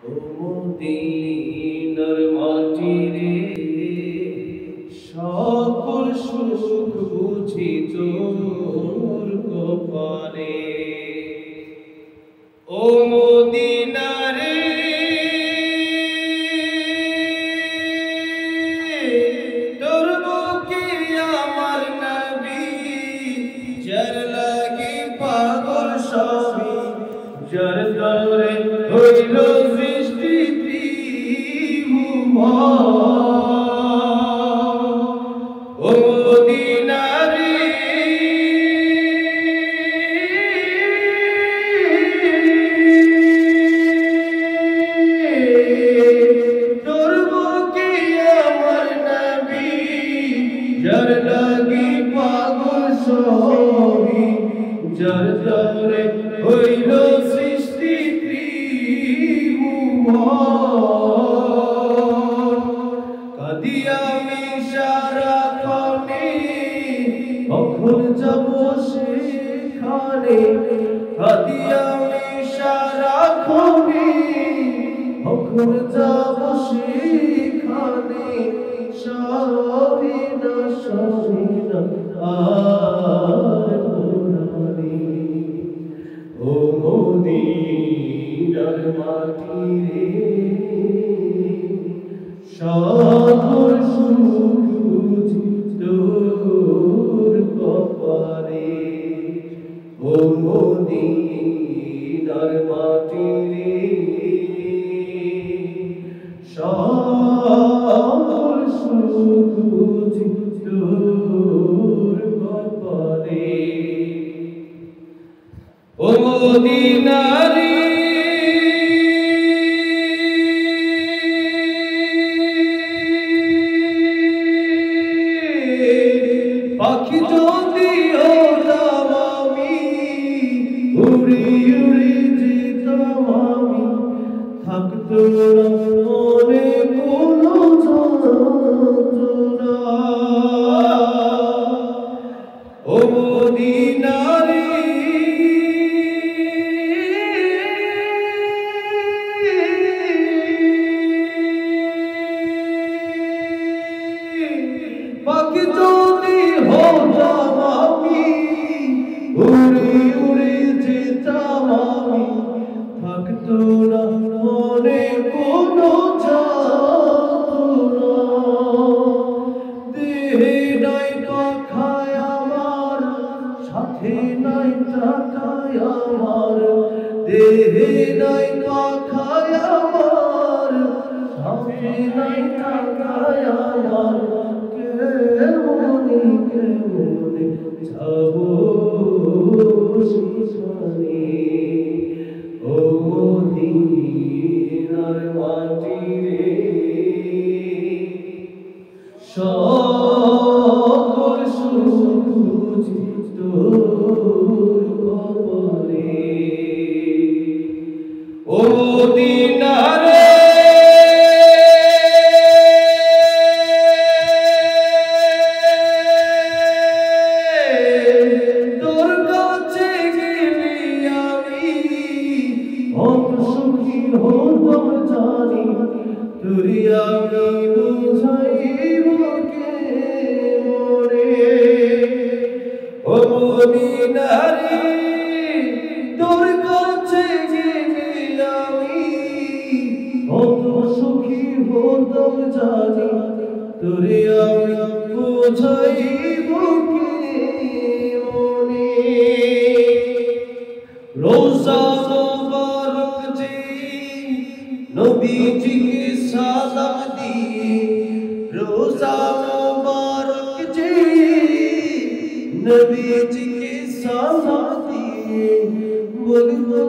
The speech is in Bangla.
ও মদিনার মাটি রে, সকল সুখ বুঝি তোর কপালে। ও মদিনা রে, তোর বুকে আমার নবী, যার লাগি পাগল সবই, যার তরে হইল সৃষ্টি ত্রিভুবন। ও মদিনা রে, তোর বুকে আমার নবী, যার লাগি পাগল সবই, যার তরে হইল সৃষ্টি ত্রিভুবন। কাঁদি আমি সারাক্ষণে, কখন যাব সেখানে। কাঁদি আমি সারাক্ষণে, কখন যাব সেখানে। সবিনা সবিনা আর পুরানি। ও মদিনার মাটি রে, সকল সুখ বুঝি তোর কপালে। ও মদিনার মাটি রে, সকল সুখ বুঝি তোর কপালে। ও মদিনা রে, পাখি যদি হতাম আমি, উড়ি উড়ি যেতাম আমি, থাকতো না মনে কোনো যন্ত্রণা। ও মদিনা রে, পাখি যদি হতাম আমি, উড়ি উড়ি যেতাম আমি, থাকতো না মনে কোনো যন্ত্রণা। দেহে নাই পাখায় আমার, সাথে নাই টাকায় আমার। দেহে নাই পাখায় আমার, সাথে নাই টাকায় আমার। কেমনে কেমনে যাব সেখানে। ও মদিনার মাটি রে, সকল সুখ বুঝি তোর কপালে। ও মদিনা রে, তোর কাছে গেলে আমি কত সুখী হতাম জানি। তোরে আমি বুঝাইব কেমনে। ও মদিনা রে, তোর কাছে গেলে আমি কত সুখী হতাম জানি। তোরে আমি বুঝাইব কেমনে। রোজা মোবারক যে নবীজিকে সালাম দিয়ে, রোজা মোবারক যে নবীজিকে সালাম দিয়ে, বলবো